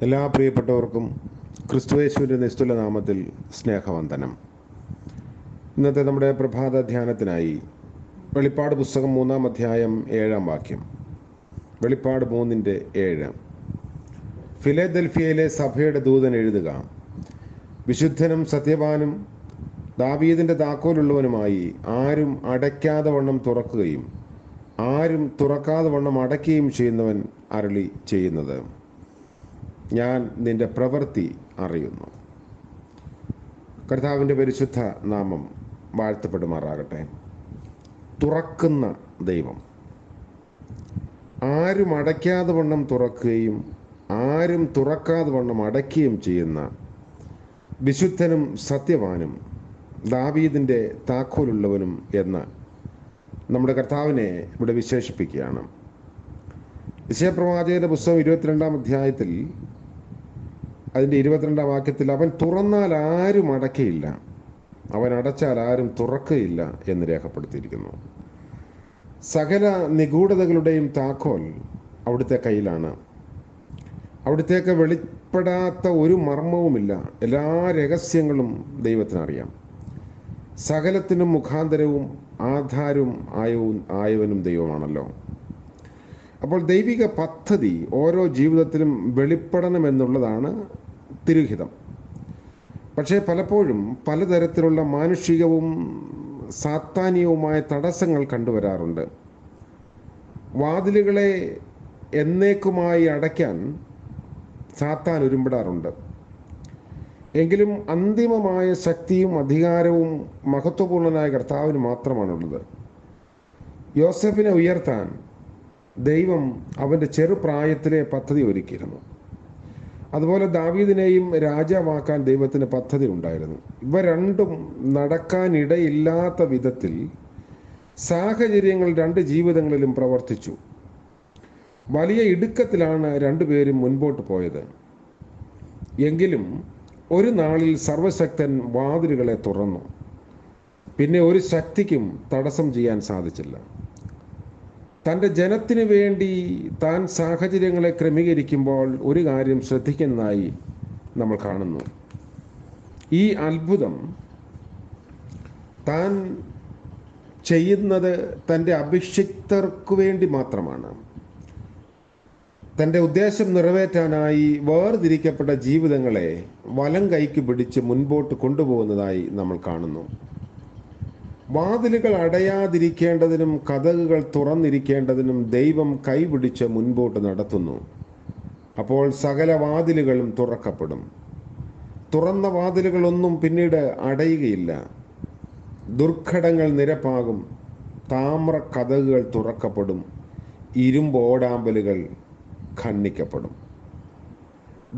എല്ലാ പ്രിയപ്പെട്ടവർക്കും ക്രിസ്തുയേശുവിൻ്റെ നിസ്തുല നാമത്തിൽ സ്നേഹവന്ദനം. ഇന്നത്തെ നമ്മുടെ പ്രഭാത ധ്യാനത്തിനായി വെളിപ്പാട് പുസ്തകം 3-ാം അധ്യായം 7-ാം വാക്യം. വെളിപ്പാട് 3:7. ഫിലദൽഫിയയിലെ സഭയുടെ ദൂതൻ എഴുതുക: വിശുദ്ധനും സത്യവാനും ദാവീദിൻ്റെ താക്കോലുള്ളവനുമായി ആരും അടയ്ക്കാതെ വണ്ണം തുറക്കുകയും ആരും തുറക്കാതെ വണ്ണം അടയ്ക്കുകയും ചെയ്യുന്നവൻ അരുളി ചെയ്യുന്നത്: ഞാൻ നിന്റെ പ്രവൃത്തി അറിയുന്നു. കർത്താവിൻ്റെ പരിശുദ്ധ നാമം വാഴ്ത്തപ്പെടുമാറാകട്ടെ. തുറക്കുന്ന ദൈവം, ആരും അടയ്ക്കാതെ വണ്ണം തുറക്കുകയും ആരും തുറക്കാതെ വണ്ണം അടയ്ക്കുകയും ചെയ്യുന്ന വിശുദ്ധനും സത്യവാനും ദാവീദിൻ്റെ താക്കോലുള്ളവനും എന്ന് നമ്മുടെ കർത്താവിനെ ഇവിടെ വിശേഷിപ്പിക്കുകയാണ്. യെശയ്യാപ്രവാചകന്റെ പുസ്തകം 22-ാം അധ്യായത്തിൽ അതിൻ്റെ 22-ാം വാക്യത്തിൽ അവൻ തുറന്നാൽ ആരും അടയ്ക്കയില്ല, അവൻ അടച്ചാൽ ആരും തുറക്കുകയില്ല എന്ന് രേഖപ്പെടുത്തിയിരിക്കുന്നു. സകല നിഗൂഢതകളുടെയും താക്കോൽ അവിടുത്തെ കയ്യിലാണ്. അവിടുത്തേക്ക് വെളിപ്പെടാത്ത ഒരു മർമ്മവുമില്ല. എല്ലാ രഹസ്യങ്ങളും ദൈവത്തിനറിയാം. സകലത്തിനും മുഖാന്തരവും ആധാരവും ആയവനും ദൈവമാണല്ലോ. അപ്പോൾ ദൈവിക പദ്ധതി ഓരോ ജീവിതത്തിലും വെളിപ്പെടണമെന്നുള്ളതാണ് തിരുഹിതം. പക്ഷേ പലപ്പോഴും പലതരത്തിലുള്ള മാനുഷികവും സാത്താനികവുമായ തടസ്സങ്ങൾ കണ്ടുവരാറുണ്ട്. വാതിലുകളെ എന്നേക്കുമായി അടയ്ക്കാൻ സാത്താൻ ഒരുമ്പിടാറുണ്ട്. എങ്കിലും അന്തിമമായ ശക്തിയും അധികാരവും മഹത്വപൂർണനായ കർത്താവിന് മാത്രമാണുള്ളത്. യോസഫിനെ ഉയർത്താൻ ദൈവം അവൻ്റെ ചെറുപ്രായത്തിലെ പദ്ധതി ഒരുക്കിയിരുന്നു. അതുപോലെ ദാവീദിനെയും രാജാവാക്കാൻ ദൈവത്തിന് പദ്ധതി ഉണ്ടായിരുന്നു. ഇവ രണ്ടും നടക്കാനിടയില്ലാത്ത വിധത്തിൽ സാഹചര്യങ്ങൾ രണ്ട് ജീവിതങ്ങളിലും പ്രവർത്തിച്ചു. വലിയ ഇടുക്കത്തിലാണ് രണ്ടുപേരും മുൻപോട്ട് പോയത്. എങ്കിലും ഒരു നാളിൽ സർവശക്തൻ വാതിലുകളെ തുറന്നു. പിന്നെ ഒരു ശക്തിക്കും തടസ്സം ചെയ്യാൻ സാധിച്ചില്ല. തൻ്റെ ജനത്തിന് വേണ്ടി താൻ സാഹചര്യങ്ങളെ ക്രമീകരിക്കുമ്പോൾ ഒരു കാര്യം ശ്രദ്ധിക്കുന്നതായി നമ്മൾ കാണുന്നു. ഈ അത്ഭുതം താൻ ചെയ്യുന്നത് തൻ്റെ അഭിഷിക്തർക്കു വേണ്ടി മാത്രമാണ്. തൻ്റെ ഉദ്ദേശം നിറവേറ്റാനായി വേർതിരിക്കപ്പെട്ട ജീവിതങ്ങളെ വലം കൈക്ക് പിടിച്ച് മുൻപോട്ട് കൊണ്ടുപോകുന്നതായി നമ്മൾ കാണുന്നു. വാതിലുകൾ അടയാതിരിക്കേണ്ടതിനും കതകുകൾ തുറന്നിരിക്കേണ്ടതിനും ദൈവം കൈപിടിച്ച് മുൻപോട്ട് നടത്തുന്നു. അപ്പോൾ സകല വാതിലുകളും തുറക്കപ്പെടും. തുറന്ന വാതിലുകളൊന്നും പിന്നീട് അടയുകയില്ല. ദുർഘടങ്ങൾ നിരപ്പാകും. താമ്ര കതകുകൾ തുറക്കപ്പെടും. ഇരുമ്പോടാമ്പലുകൾ ഖണ്ഡിക്കപ്പെടും.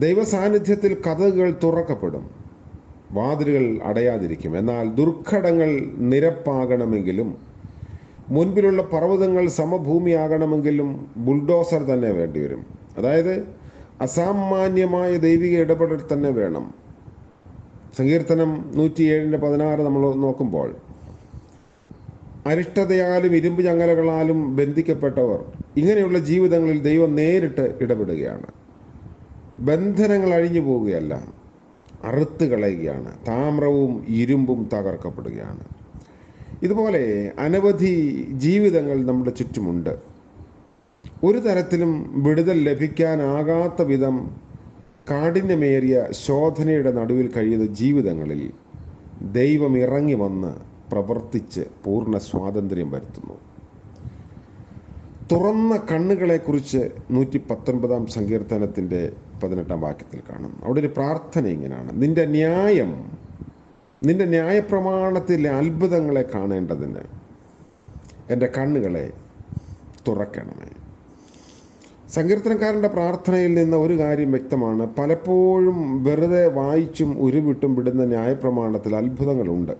ദൈവസാന്നിധ്യത്തിൽ കതകുകൾ തുറക്കപ്പെടും, വാതിലുകൾ അടയാതിരിക്കും. എന്നാൽ ദുർഘടങ്ങൾ നിരപ്പാകണമെങ്കിലും മുൻപിലുള്ള പർവ്വതങ്ങൾ സമഭൂമിയാകണമെങ്കിലും ബുൾഡോസർ തന്നെ വേണ്ടിവരും. അതായത് അസാമാന്യമായ ദൈവിക ഇടപെടൽ തന്നെ വേണം. സങ്കീർത്തനം 107:16 നമ്മൾ നോക്കുമ്പോൾ, അരിഷ്ടതയാലും ഇരുമ്പ് ചങ്ങലകളാലും ബന്ധിക്കപ്പെട്ടവർ, ഇങ്ങനെയുള്ള ജീവിതങ്ങളിൽ ദൈവം നേരിട്ട് ഇടപെടുകയാണ്. ബന്ധനങ്ങൾ അഴിഞ്ഞു പോവുകയല്ല, അറുത്ത് കളയുകയാണ്. താമ്രവും ഇരുമ്പും തകർക്കപ്പെടുകയാണ്. ഇതുപോലെ അനവധി ജീവിതങ്ങൾ നമ്മുടെ ചുറ്റുമുണ്ട്. ഒരു തരത്തിലും വിടുതൽ ലഭിക്കാനാകാത്ത വിധം കാഠിന്യമേറിയ ശോധനയുടെ നടുവിൽ കഴിയുന്ന ജീവിതങ്ങളിൽ ദൈവം ഇറങ്ങി വന്ന് പ്രവർത്തിച്ച് പൂർണ്ണ സ്വാതന്ത്ര്യം വരുത്തുന്നു. തുറന്ന കണ്ണുകളെക്കുറിച്ച് 119-ാം സങ്കീർത്തനത്തിൻ്റെ 18-ാം വാക്യത്തിൽ കാണും. അവിടെ ഒരു പ്രാർത്ഥന ഇങ്ങനെയാണ്: നിന്റെ ന്യായപ്രമാണത്തിലെ അത്ഭുതങ്ങളെ കാണേണ്ടതിന് എൻ്റെ കണ്ണുകളെ തുറക്കണമേ. സങ്കീർത്തനക്കാരൻ്റെ പ്രാർത്ഥനയിൽ നിന്ന് ഒരു കാര്യം വ്യക്തമാണ്: പലപ്പോഴും വെറുതെ വായിച്ചും ഉരുവിട്ടും വിടുന്ന ന്യായപ്രമാണത്തിൽ അത്ഭുതങ്ങളുണ്ട്.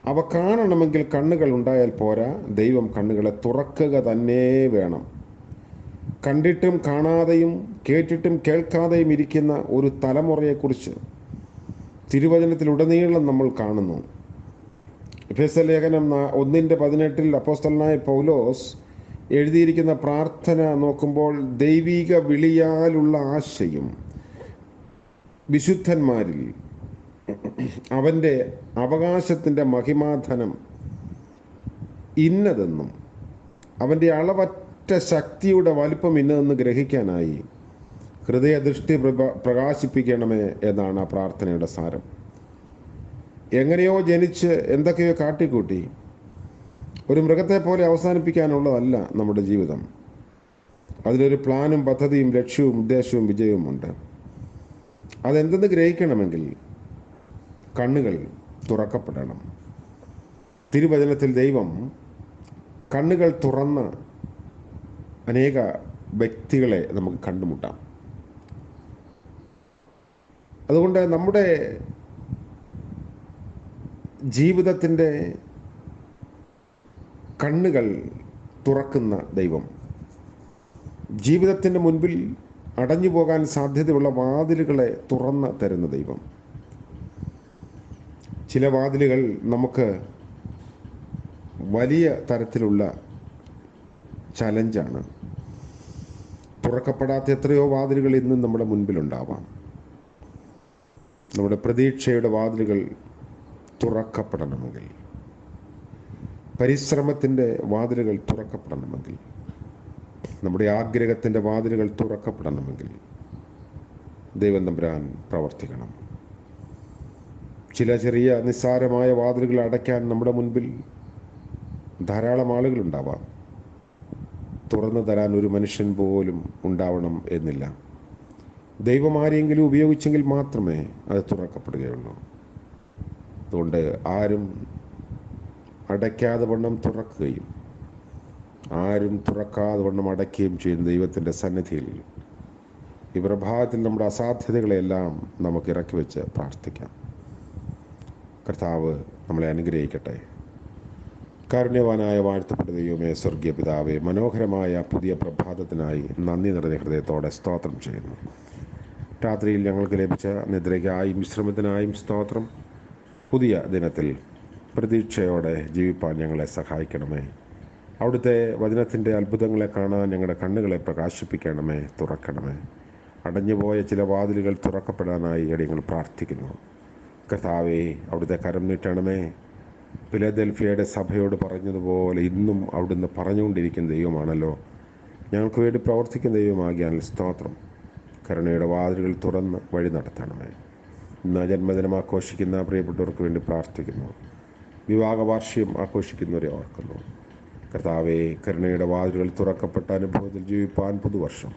അവ കാണണമെങ്കിൽ കണ്ണുകൾ ഉണ്ടായാൽ പോരാ, ദൈവം കണ്ണുകളെ തുറക്കുക തന്നെ വേണം. കണ്ടിട്ടും കാണാതെയും കേട്ടിട്ടും കേൾക്കാതെയും ഇരിക്കുന്ന ഒരു തലമുറയെക്കുറിച്ച് തിരുവചനത്തിലുടനീളം നമ്മൾ കാണുന്നു. എഫേസ്യ ലേഖനം 1:18 അപ്പോസ്തലനായ പൗലോസ് എഴുതിയിരിക്കുന്ന പ്രാർത്ഥന നോക്കുമ്പോൾ ദൈവിക വിളിയാലുള്ള ആശയും വിശുദ്ധന്മാരിൽ അവൻ്റെ അവകാശത്തിൻ്റെ മഹിമാധനം ഇന്നതെന്നും അവൻ്റെ അളവറ്റ ശക്തിയുടെ വലിപ്പം ഇന്നതെന്ന് ഗ്രഹിക്കാനായി ഹൃദയദൃഷ്ടി പ്രകാശിപ്പിക്കണമേ എന്നാണ് ആ പ്രാർത്ഥനയുടെ സാരം. എങ്ങനെയോ ജനിച്ച് എന്തൊക്കെയോ കാട്ടിക്കൂട്ടി ഒരു മൃഗത്തെ പോലെ അവസാനിപ്പിക്കാനുള്ളതല്ല നമ്മുടെ ജീവിതം. അതിലൊരു പ്ലാനും പദ്ധതിയും ലക്ഷ്യവും ഉദ്ദേശവും വിജയവുമുണ്ട്. അതെന്തെന്ന് ഗ്രഹിക്കണമെങ്കിൽ കണ്ണുകൾ തുറക്കപ്പെടണം. തിരുവചനത്തിൽ ദൈവം കണ്ണുകൾ തുറന്ന അനേക വ്യക്തികളെ നമുക്ക് കണ്ടുമുട്ടാം. അതുകൊണ്ട് നമ്മുടെ ജീവിതത്തിൻ്റെ കണ്ണുകൾ തുറക്കുന്ന ദൈവം, ജീവിതത്തിൻ്റെ മുൻപിൽ അടഞ്ഞു പോകാൻ സാധ്യതയുള്ള വാതിലുകളെ തുറന്ന് തരുന്ന ദൈവം. ചില വാതിലുകൾ നമുക്ക് വലിയ തരത്തിലുള്ള ചലഞ്ചാണ്. തുറക്കപ്പെടാത്ത എത്രയോ വാതിലുകൾ ഇന്നും നമ്മുടെ മുൻപിലുണ്ടാവാം. നമ്മുടെ പ്രതീക്ഷയുടെ വാതിലുകൾ തുറക്കപ്പെടണമെങ്കിൽ, പരിശ്രമത്തിൻ്റെ വാതിലുകൾ തുറക്കപ്പെടണമെങ്കിൽ, നമ്മുടെ ആഗ്രഹത്തിൻ്റെ വാതിലുകൾ തുറക്കപ്പെടണമെങ്കിൽ ദൈവം തമ്പുരാൻ പ്രവർത്തിക്കണം. ചില ചെറിയ നിസ്സാരമായ വാതിലുകൾ അടയ്ക്കാൻ നമ്മുടെ മുൻപിൽ ധാരാളം ആളുകളുണ്ടാവാം. തുറന്നു തരാൻ ഒരു മനുഷ്യൻ പോലും ഉണ്ടാവണം എന്നില്ല. ദൈവം ആരെങ്കിലും ഉപയോഗിച്ചെങ്കിൽ മാത്രമേ അത് തുറക്കപ്പെടുകയുള്ളൂ. അതുകൊണ്ട് ആരും അടയ്ക്കാതെ വണ്ണം തുറക്കുകയും ആരും തുറക്കാതെ വണ്ണം അടയ്ക്കുകയും ചെയ്യുന്ന ദൈവത്തിൻ്റെ സന്നിധിയിൽ ഈ പ്രഭാതത്തിൽ നമ്മുടെ അസാധ്യതകളെല്ലാം നമുക്ക് ഇറക്കി വെച്ച് പ്രാർത്ഥിക്കാം. കർത്താവ് നമ്മളെ അനുഗ്രഹിക്കട്ടെ. കാരുണ്യവാനായ വാഴ്ത്തപ്പെട്ട ദൈവമേ, സ്വർഗീയ പിതാവേ, മനോഹരമായ പുതിയ പ്രഭാതത്തിനായി നന്ദി നിറഞ്ഞ ഹൃദയത്തോടെ സ്തോത്രം ചെയ്യുന്നു. രാത്രിയിൽ ഞങ്ങൾക്ക് ലഭിച്ച നിദ്രയ്ക്കായും വിശ്രമത്തിനായും സ്തോത്രം. പുതിയ ദിനത്തിൽ പ്രതീക്ഷയോടെ ജീവിപ്പാൻ ഞങ്ങളെ സഹായിക്കണമേ. അവിടുത്തെ വചനത്തിൻ്റെ അത്ഭുതങ്ങളെ കാണാൻ ഞങ്ങളുടെ കണ്ണുകളെ പ്രകാശിപ്പിക്കണമേ, തുറക്കണമേ. അടഞ്ഞുപോയ ചില വാതിലുകൾ തുറക്കപ്പെടാനായി ഞങ്ങൾ പ്രാർത്ഥിക്കുന്നു. കർത്താവേ, അവിടുത്തെ കരം നീട്ടണമേ. ഫിലദൽഫിയയുടെ സഭയോട് പറഞ്ഞതുപോലെ ഇന്നും അവിടുന്ന് പറഞ്ഞുകൊണ്ടിരിക്കുന്ന ദൈവമാണല്ലോ. ഞങ്ങൾക്ക് വേണ്ടി പ്രവർത്തിക്കുന്ന ദൈവമാകിയാൽ സ്തോത്രം. കരുണയുടെ വാതിലുകൾ തുറന്ന് വഴി നടത്തണമേ. ഇന്ന് ജന്മദിനം ആഘോഷിക്കുന്ന പ്രിയപ്പെട്ടവർക്ക് വേണ്ടി പ്രാർത്ഥിക്കുന്നു. വിവാഹ വാർഷികം ആഘോഷിക്കുന്നവരെ ഓർക്കുന്നു. കർത്താവേ, കരുണയുടെ വാതിലുകൾ തുറക്കപ്പെട്ട അനുഭവത്തിൽ ജീവിപ്പാൻ പുതുവർഷം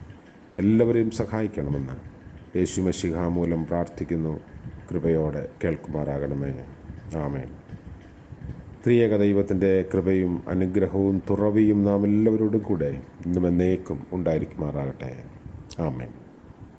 എല്ലാവരെയും സഹായിക്കണമെന്ന് യേശു മശിഹാ മൂലം പ്രാർത്ഥിക്കുന്നു. കൃപയോടെ കേൾക്കുമാറാകണമേ. ആമേൻ. ത്രിയേക ദൈവത്തിൻ്റെ കൃപയും അനുഗ്രഹവും തുറവിയും നാം എല്ലാവരോടും കൂടെ ഇന്നും എന്നേക്കും ഉണ്ടായിരിക്കുമാറാകട്ടെ. ആമേൻ.